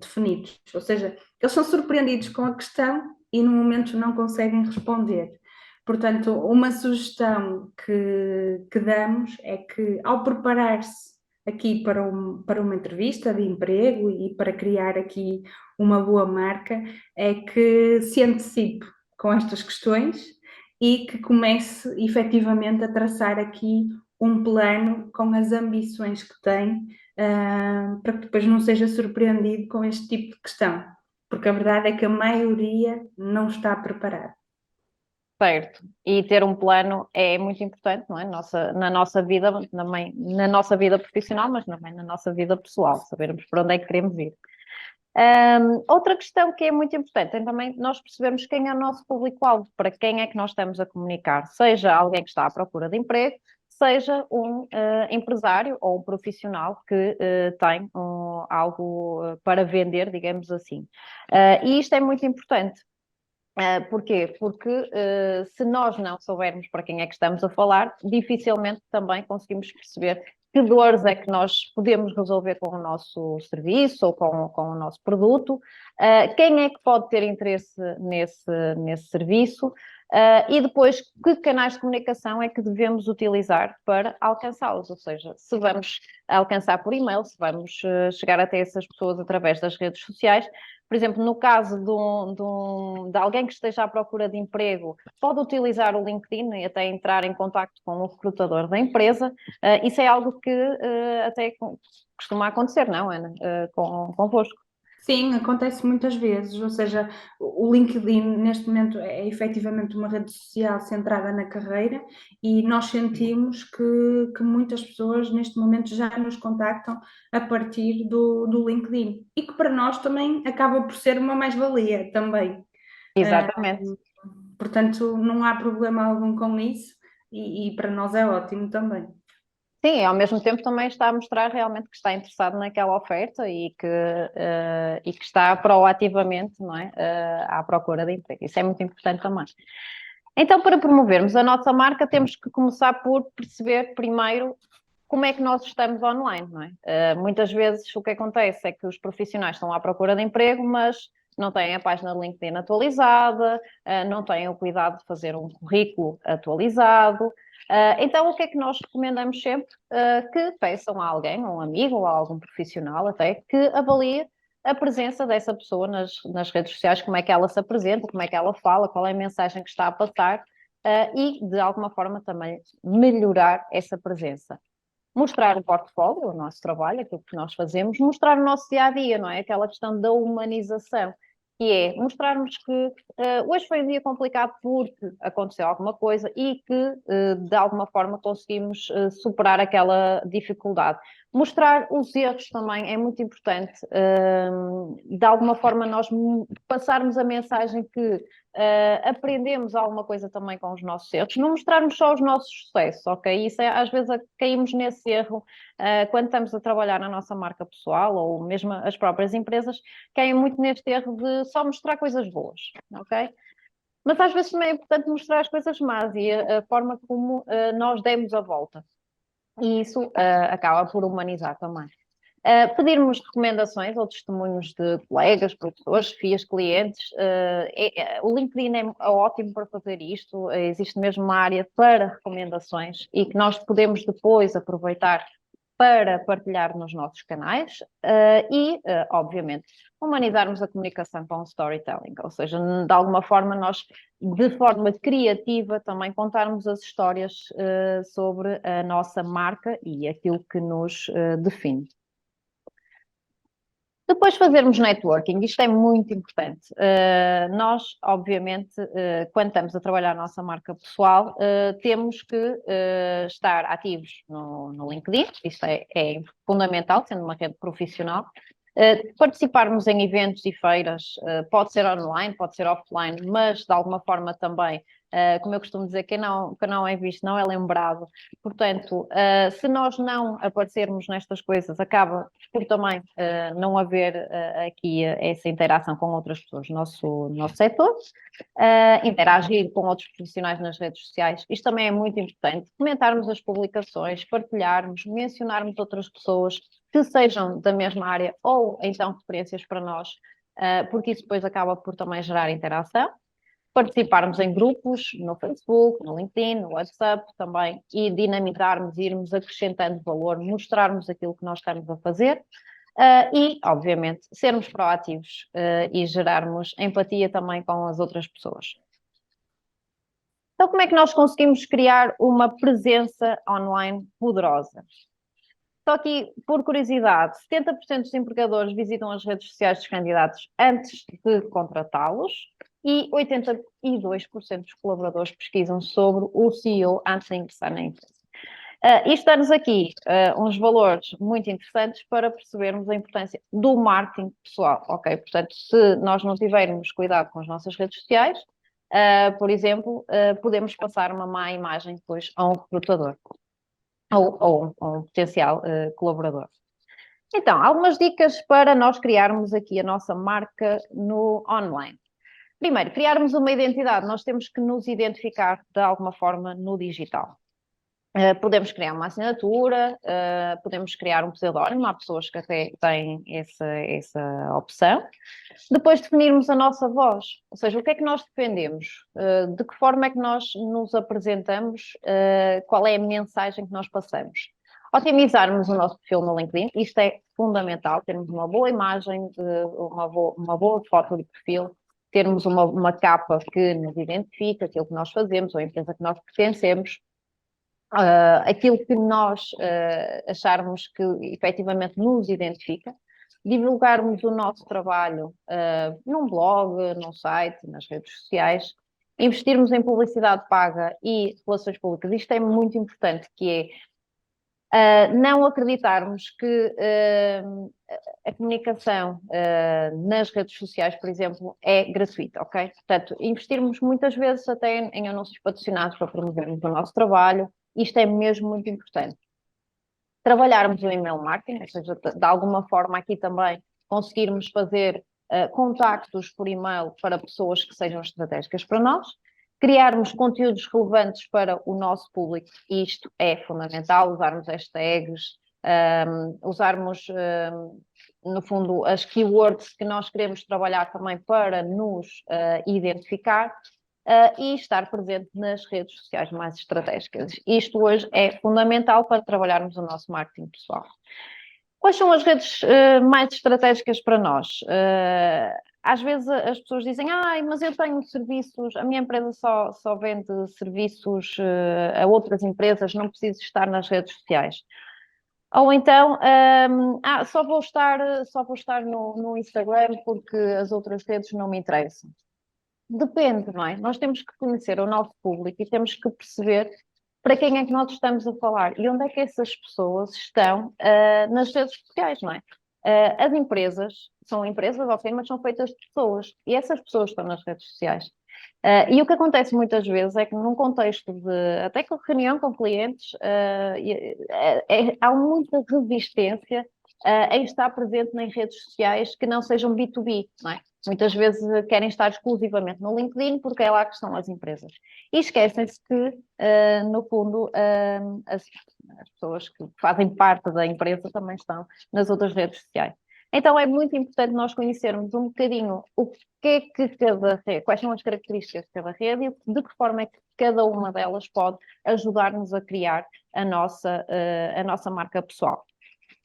definidos, ou seja, eles são surpreendidos com a questão e no momento não conseguem responder. Portanto, uma sugestão que damos é que ao preparar-se aqui para uma entrevista de emprego e para criar aqui uma boa marca, é que se antecipe com estas questões e que comece efetivamente a traçar aqui um plano com as ambições que tem, para que depois não seja surpreendido com este tipo de questão, porque a verdade é que a maioria não está preparada. Certo, e ter um plano é muito importante, não é? Na nossa vida, também na nossa vida profissional, mas também na nossa vida pessoal, sabermos para onde é que queremos ir. Outra questão que é muito importante é também nós percebermos quem é o nosso público-alvo, para quem é que nós estamos a comunicar, seja alguém que está à procura de emprego, seja um empresário ou um profissional que tem algo para vender, digamos assim. E isto é muito importante. Porquê? Porque se nós não soubermos para quem é que estamos a falar, dificilmente também conseguimos perceber que dores é que nós podemos resolver com o nosso serviço ou com o nosso produto, quem é que pode ter interesse nesse serviço e depois que canais de comunicação é que devemos utilizar para alcançá-los, ou seja, se vamos alcançar por e-mail, se vamos chegar até essas pessoas através das redes sociais. Por exemplo, no caso de alguém que esteja à procura de emprego, pode utilizar o LinkedIn e até entrar em contato com o recrutador da empresa. Isso é algo que até costuma acontecer, não, Ana? Convosco. Sim, acontece muitas vezes, ou seja, o LinkedIn neste momento é efetivamente uma rede social centrada na carreira e nós sentimos que muitas pessoas neste momento já nos contactam a partir do LinkedIn e que para nós também acaba por ser uma mais-valia também. Exatamente. Portanto, não há problema algum com isso e para nós é ótimo também. Sim, e ao mesmo tempo também está a mostrar realmente que está interessado naquela oferta e que está proativamente, não é, à procura de emprego. Isso é muito importante também. Então, para promovermos a nossa marca, temos que começar por perceber primeiro como é que nós estamos online, não é? Muitas vezes o que acontece é que os profissionais estão à procura de emprego, mas não têm a página de LinkedIn atualizada, não têm o cuidado de fazer um currículo atualizado. Então, o que é que nós recomendamos sempre? Que peçam a alguém, a um amigo ou a algum profissional até, que avalie a presença dessa pessoa nas redes sociais, como é que ela se apresenta, como é que ela fala, qual é a mensagem que está a passar, e de alguma forma também melhorar essa presença. Mostrar o portfólio, o nosso trabalho, aquilo que nós fazemos, mostrar o nosso dia a dia, não é? Aquela questão da humanização, que é mostrarmos que hoje foi um dia complicado porque aconteceu alguma coisa e que de alguma forma conseguimos superar aquela dificuldade. Mostrar os erros também é muito importante, de alguma forma nós passarmos a mensagem que aprendemos alguma coisa também com os nossos erros, não mostrarmos só os nossos sucessos, ok? Isso é, às vezes caímos nesse erro quando estamos a trabalhar na nossa marca pessoal ou mesmo as próprias empresas, caem muito neste erro de só mostrar coisas boas, ok? Mas às vezes também é importante mostrar as coisas más e a forma como nós demos a volta. E isso acaba por humanizar também. Pedirmos recomendações ou testemunhos de colegas, professores, FIAs, clientes. O LinkedIn é ótimo para fazer isto. Existe mesmo uma área para recomendações e que nós podemos depois aproveitar para partilhar nos nossos canais obviamente, humanizarmos a comunicação com o storytelling, ou seja, de alguma forma nós, de forma criativa, também contarmos as histórias sobre a nossa marca e aquilo que nos define. Depois fazermos networking, isto é muito importante. Nós, obviamente, quando estamos a trabalhar a nossa marca pessoal, temos que estar ativos no LinkedIn, isto é fundamental, sendo uma rede profissional. Participarmos em eventos e feiras, pode ser online, pode ser offline, mas de alguma forma também, como eu costumo dizer, quem não é visto não é lembrado. Portanto, se nós não aparecermos nestas coisas, acaba por também não haver aqui essa interação com outras pessoas no nosso setor, interagir com outros profissionais nas redes sociais, isto também é muito importante, comentarmos as publicações, partilharmos, mencionarmos outras pessoas que sejam da mesma área ou então referências para nós, porque isso depois acaba por também gerar interação. Participarmos em grupos no Facebook, no LinkedIn, no WhatsApp também e dinamizarmos, irmos acrescentando valor, mostrarmos aquilo que nós estamos a fazer e, obviamente, sermos proativos e gerarmos empatia também com as outras pessoas. Então, como é que nós conseguimos criar uma presença online poderosa? Só aqui, por curiosidade, 70% dos empregadores visitam as redes sociais dos candidatos antes de contratá-los e 82% dos colaboradores pesquisam sobre o CEO antes de ingressar na empresa. Isto dá-nos aqui uns valores muito interessantes para percebermos a importância do marketing pessoal, ok? Portanto, se nós não tivermos cuidado com as nossas redes sociais, por exemplo, podemos passar uma má imagem depois a um recrutador ou um potencial colaborador. Então, algumas dicas para nós criarmos aqui a nossa marca no online. Primeiro, criarmos uma identidade. Nós temos que nos identificar de alguma forma no digital. Podemos criar uma assinatura, podemos criar um pseudónimo, há pessoas que até têm essa opção. Depois definirmos a nossa voz, ou seja, o que é que nós defendemos, de que forma é que nós nos apresentamos, qual é a mensagem que nós passamos. Otimizarmos o nosso perfil no LinkedIn, isto é fundamental, termos uma boa imagem, uma boa foto de perfil, termos uma capa que nos identifica, aquilo que nós fazemos, ou a empresa que nós pertencemos, aquilo que nós acharmos que efetivamente nos identifica, divulgarmos o nosso trabalho num blog, num site, nas redes sociais, investirmos em publicidade paga e relações públicas. Isto é muito importante, que é não acreditarmos que a comunicação nas redes sociais, por exemplo, é gratuita, ok? Portanto, investirmos muitas vezes até em anúncios patrocinados para promovermos o nosso trabalho, isto é mesmo muito importante. Trabalharmos o email marketing, ou seja, de alguma forma aqui também conseguirmos fazer contactos por e-mail para pessoas que sejam estratégicas para nós, criarmos conteúdos relevantes para o nosso público, isto é fundamental, usarmos hashtags, usarmos, no fundo, as keywords que nós queremos trabalhar também para nos identificar e estar presente nas redes sociais mais estratégicas. Isto hoje é fundamental para trabalharmos o nosso marketing pessoal. Quais são as redes mais estratégicas para nós? Às vezes as pessoas dizem, mas eu tenho serviços, a minha empresa só vende serviços a outras empresas, não preciso estar nas redes sociais. Ou então, só vou estar no Instagram porque as outras redes não me interessam. Depende, não é? Nós temos que conhecer o nosso público e temos que perceber para quem é que nós estamos a falar e onde é que essas pessoas estão nas redes sociais, não é? As empresas são empresas, ok, mas são feitas de pessoas e essas pessoas estão nas redes sociais. E o que acontece muitas vezes é que num contexto de, até com reunião com clientes, há muita resistência em estar presente em redes sociais que não sejam B2B, não é? Muitas vezes querem estar exclusivamente no LinkedIn porque é lá que estão as empresas. E esquecem-se que, no fundo, as pessoas que fazem parte da empresa também estão nas outras redes sociais. Então é muito importante nós conhecermos um bocadinho o que é que cada rede, quais são as características de cada rede e de que forma é que cada uma delas pode ajudar-nos a criar a nossa marca pessoal.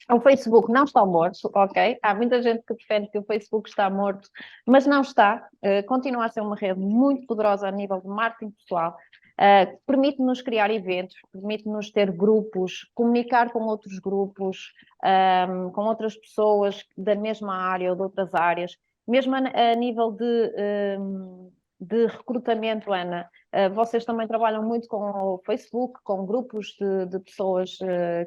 O Facebook não está morto, ok? Há muita gente que defende que o Facebook está morto, mas não está. Continua a ser uma rede muito poderosa a nível de marketing pessoal. Permite-nos criar eventos, permite-nos ter grupos, comunicar com outros grupos, com outras pessoas da mesma área ou de outras áreas. Mesmo a nível de recrutamento, Ana, vocês também trabalham muito com o Facebook, com grupos de pessoas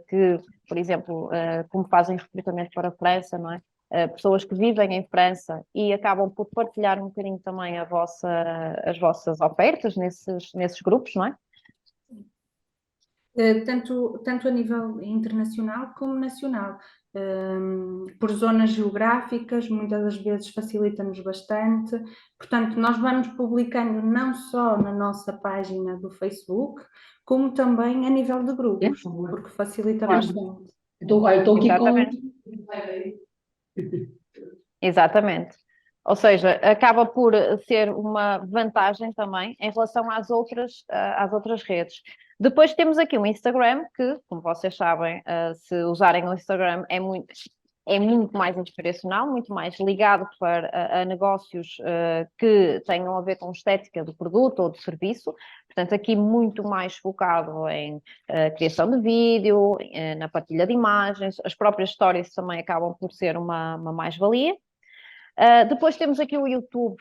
que, por exemplo, como fazem recrutamento para a França, não é? Pessoas que vivem em França e acabam por partilhar um bocadinho também as vossas ofertas nesses grupos, não é? Tanto a nível internacional como nacional. Por zonas geográficas, muitas das vezes facilita-nos bastante. Portanto, nós vamos publicando não só na nossa página do Facebook, como também a nível de grupos, porque facilita bastante. Estou aqui Exatamente. Exatamente. Ou seja, acaba por ser uma vantagem também em relação às outras redes. Depois temos aqui o Instagram, que, como vocês sabem, se usarem o Instagram é muito mais inspiracional, muito mais ligado a negócios que tenham a ver com estética do produto ou do serviço. Portanto, aqui muito mais focado em criação de vídeo, na partilha de imagens. As próprias stories também acabam por ser uma mais-valia. Depois temos aqui o YouTube,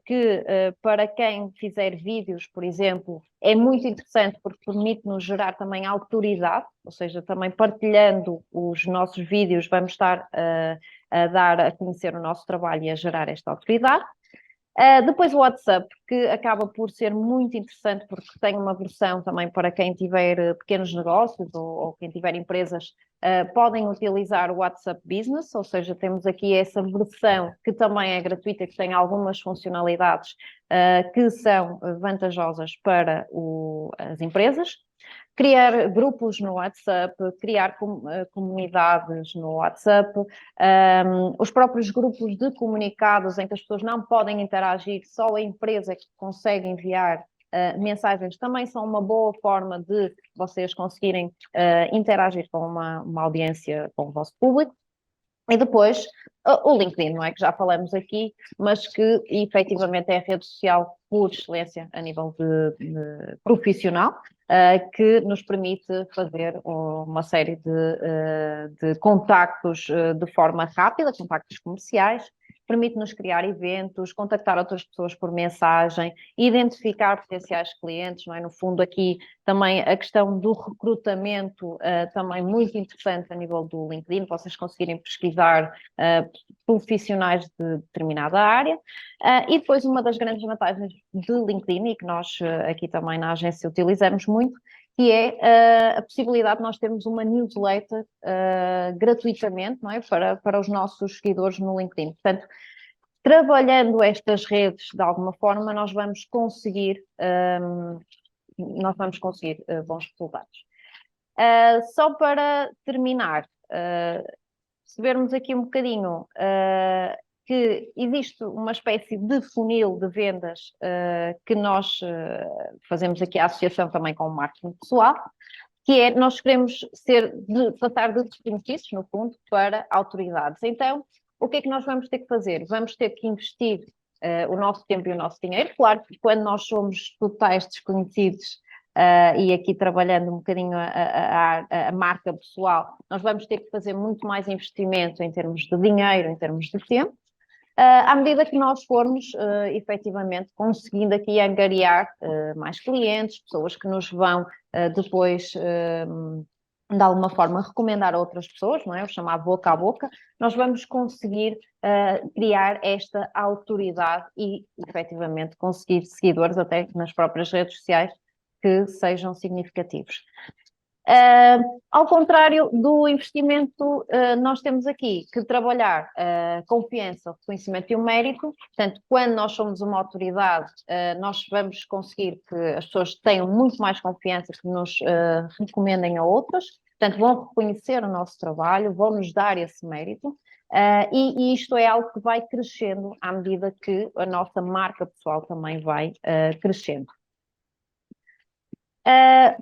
que para quem fizer vídeos, por exemplo, é muito interessante porque permite-nos gerar também autoridade, ou seja, também partilhando os nossos vídeos vamos estar a dar a conhecer o nosso trabalho e a gerar esta autoridade. Depois o WhatsApp, que acaba por ser muito interessante porque tem uma versão também para quem tiver pequenos negócios ou quem tiver empresas, podem utilizar o WhatsApp Business, ou seja, temos aqui essa versão que também é gratuita, que tem algumas funcionalidades que são vantajosas para as empresas. Criar grupos no WhatsApp, criar comunidades no WhatsApp, os próprios grupos de comunicados em que as pessoas não podem interagir, só a empresa é que consegue enviar mensagens, também são uma boa forma de vocês conseguirem interagir com uma audiência, com o vosso público. E depois o LinkedIn, não é? Que já falamos aqui, mas que efetivamente é a rede social por excelência a nível de profissional, que nos permite fazer uma série de contactos de forma rápida, contactos comerciais, permite-nos criar eventos, contactar outras pessoas por mensagem, identificar potenciais clientes, não é? No fundo aqui também a questão do recrutamento, também muito interessante a nível do LinkedIn, vocês conseguirem pesquisar profissionais de determinada área. E depois uma das grandes vantagens de LinkedIn, e que nós aqui também na agência utilizamos muito, que é a possibilidade de nós termos uma newsletter gratuitamente, não é? para os nossos seguidores no LinkedIn. Portanto, trabalhando estas redes de alguma forma, nós vamos conseguir bons resultados. Só para terminar, se vermos aqui um bocadinho que existe uma espécie de funil de vendas que nós fazemos aqui a associação também com o marketing pessoal, que é nós queremos passar de desconhecidos, no fundo, para autoridades. Então, o que é que nós vamos ter que fazer? Vamos ter que investir o nosso tempo e o nosso dinheiro. Claro que quando nós somos totais desconhecidos, e aqui trabalhando um bocadinho a marca pessoal, nós vamos ter que fazer muito mais investimento em termos de dinheiro, em termos de tempo, à medida que nós formos efetivamente conseguindo aqui angariar mais clientes, pessoas que nos vão depois de alguma forma recomendar a outras pessoas, não é? O chamado boca a boca, nós vamos conseguir criar esta autoridade e efetivamente conseguir seguidores até nas próprias redes sociais que sejam significativos. Ao contrário do investimento, nós temos aqui que trabalhar confiança, o reconhecimento e o mérito. Portanto, quando nós somos uma autoridade, nós vamos conseguir que as pessoas tenham muito mais confiança, que nos recomendem a outras. Portanto, vão reconhecer o nosso trabalho, vão nos dar esse mérito. E isto é algo que vai crescendo à medida que a nossa marca pessoal também vai crescendo.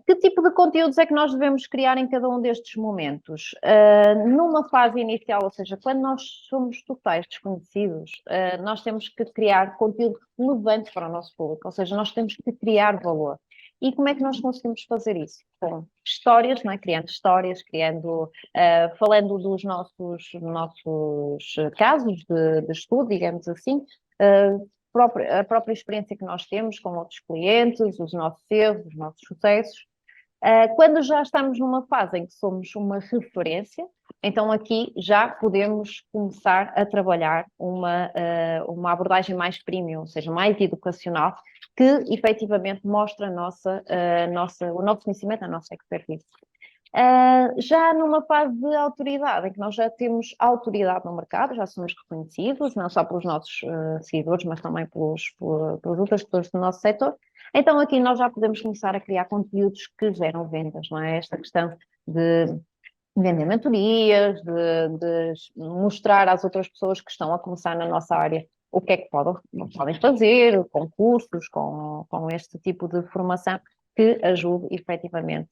Que tipo de conteúdos é que nós devemos criar em cada um destes momentos? Numa fase inicial, ou seja, quando nós somos totais desconhecidos, nós temos que criar conteúdo relevante para o nosso público, ou seja, nós temos que criar valor. E como é que nós conseguimos fazer isso? Com histórias, não é? Criando histórias, falando dos nossos casos de estudo, digamos assim, a própria experiência que nós temos com outros clientes, os nossos erros, os nossos sucessos. Quando já estamos numa fase em que somos uma referência, então aqui já podemos começar a trabalhar uma abordagem mais premium, ou seja, mais educacional, que efetivamente mostra o nosso conhecimento, a nossa expertise. Já numa fase de autoridade, em que nós já temos autoridade no mercado, já somos reconhecidos, não só pelos nossos seguidores, mas também pelas outras pessoas do nosso setor, então aqui nós já podemos começar a criar conteúdos que geram vendas, não é? Esta questão de vender mentorias, de mostrar às outras pessoas que estão a começar na nossa área o que é que podem fazer, com cursos, com este tipo de formação que ajude efetivamente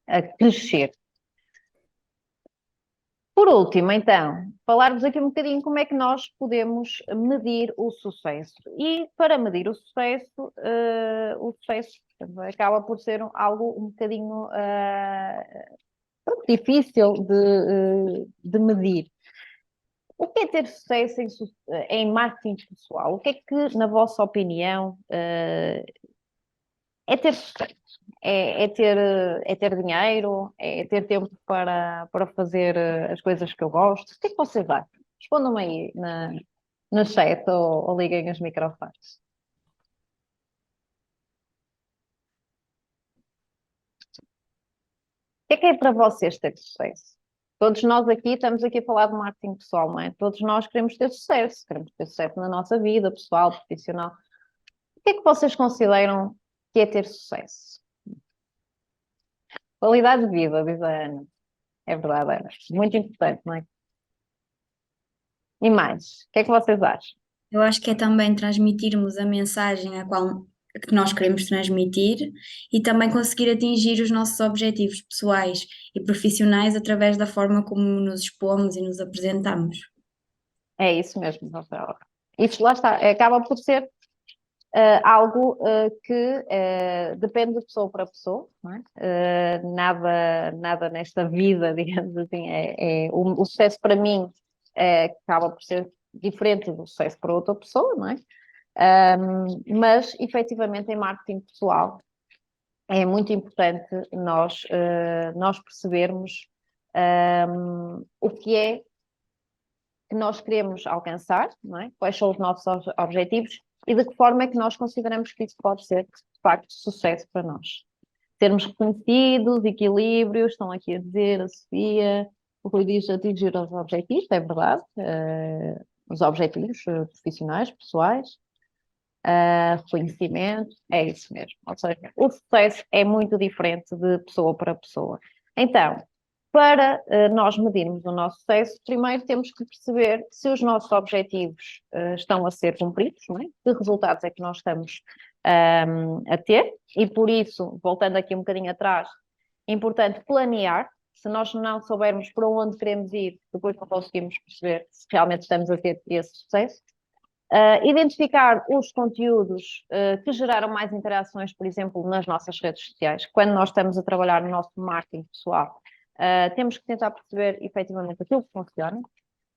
a crescer. Por último, então, falar-vos aqui um bocadinho como é que nós podemos medir o sucesso. E para medir o sucesso acaba por ser algo um bocadinho difícil de medir. O que é ter sucesso em marketing pessoal? O que é que, na vossa opinião, é ter sucesso? É ter dinheiro? É ter tempo para fazer as coisas que eu gosto? O que é que vocês acham? Respondam aí no chat ou liguem os microfones. O que é para vocês ter sucesso? Todos nós aqui estamos aqui a falar de marketing pessoal, não é? Todos nós queremos ter sucesso na nossa vida pessoal, profissional. O que é que vocês consideram que é ter sucesso? Qualidade de vida, diz a Ana. É verdade, Ana. Muito importante, não é? E mais, o que é que vocês acham? Eu acho que é também transmitirmos a mensagem que nós queremos transmitir e também conseguir atingir os nossos objetivos pessoais e profissionais através da forma como nos expomos e nos apresentamos. É isso mesmo, Rafael. Isso lá está, acaba por ser algo que depende de pessoa para pessoa, não é? Nada nesta vida, digamos assim, o sucesso para mim acaba por ser diferente do sucesso para outra pessoa, não é? Mas efetivamente em marketing pessoal é muito importante nós percebermos o que é que nós queremos alcançar, não é? Quais são os nossos objetivos e de que forma é que nós consideramos que isso pode ser, de facto, sucesso para nós. Sermos reconhecidos, equilíbrios, estão aqui a dizer, a Sofia, o Rui diz atingir os objetivos, é verdade, os objetivos profissionais, pessoais, reconhecimento, é isso mesmo. Ou seja, o sucesso é muito diferente de pessoa para pessoa. Então, para nós medirmos o nosso sucesso, primeiro temos que perceber se os nossos objetivos estão a ser cumpridos, não é? Que resultados é que nós estamos a ter, e por isso, voltando aqui um bocadinho atrás, é importante planear. Se nós não soubermos para onde queremos ir, depois não conseguimos perceber se realmente estamos a ter esse sucesso. Identificar os conteúdos que geraram mais interações, por exemplo, nas nossas redes sociais. Quando nós estamos a trabalhar no nosso marketing pessoal, temos que tentar perceber efetivamente aquilo que funciona.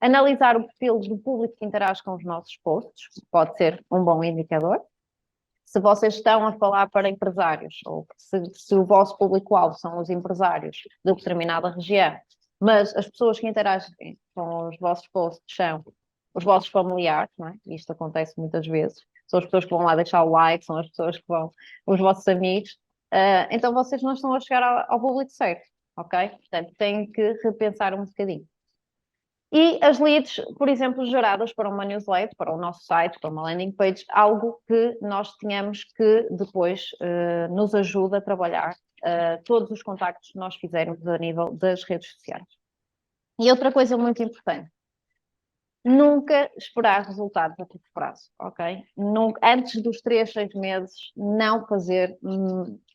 Analisar o perfil do público que interage com os nossos posts, pode ser um bom indicador. Se vocês estão a falar para empresários, ou se o vosso público-alvo são os empresários de determinada região, mas as pessoas que interagem com os vossos posts são os vossos familiares, não é? Isto acontece muitas vezes, são as pessoas que vão lá deixar o like, são as pessoas que vão, os vossos amigos, então vocês não estão a chegar ao público certo, ok? Portanto, têm que repensar um bocadinho. E as leads, por exemplo, geradas para uma newsletter, para o nosso site, para uma landing page, algo que nós tenhamos que depois nos ajuda a trabalhar todos os contactos que nós fizermos a nível das redes sociais. E outra coisa muito importante, nunca esperar resultados a curto prazo, ok? Antes dos 3, 6 meses, não fazer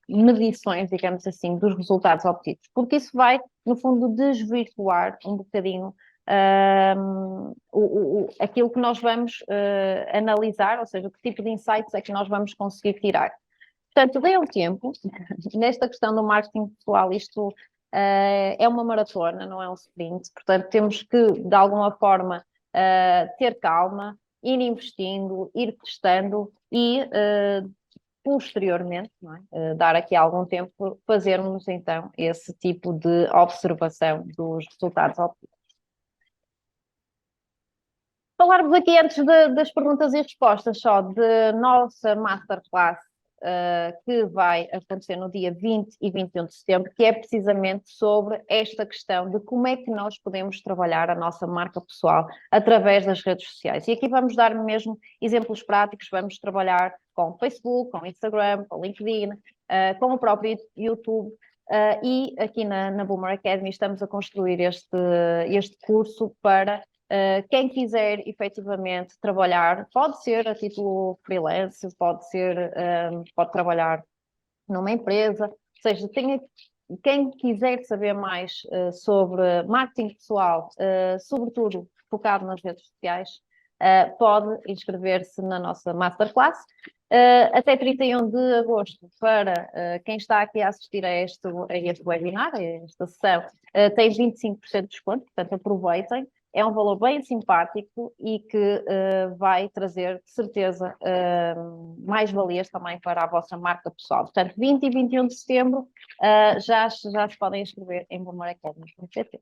medições, digamos assim, dos resultados obtidos, porque isso vai, no fundo, desvirtuar um bocadinho aquilo que nós vamos analisar, ou seja, que tipo de insights é que nós vamos conseguir tirar. Portanto, dê um tempo. Nesta questão do marketing pessoal, isto é uma maratona, não é um sprint, portanto temos que, de alguma forma, ter calma, ir investindo, ir testando e posteriormente, não é? Dar aqui algum tempo, fazermos então esse tipo de observação dos resultados obtidos. Falarmos aqui antes das perguntas e respostas só de nossa masterclass que vai acontecer no dia 20 e 21 de setembro, que é precisamente sobre esta questão de como é que nós podemos trabalhar a nossa marca pessoal através das redes sociais. E aqui vamos dar mesmo exemplos práticos, vamos trabalhar com Facebook, com Instagram, com LinkedIn, com o próprio YouTube. E aqui na Boomer Academy estamos a construir este curso para quem quiser efetivamente trabalhar, pode ser a título freelance, pode trabalhar numa empresa, ou seja, quem quiser saber mais sobre marketing pessoal, sobretudo focado nas redes sociais, pode inscrever-se na nossa masterclass. Até 31 de agosto, para quem está aqui a assistir a este webinar, a esta sessão, tem 25% de desconto, portanto aproveitem. É um valor bem simpático e que vai trazer, de certeza, mais valias também para a vossa marca pessoal. Portanto, 20 e 21 de setembro já se podem inscrever em boomeracademy.pt.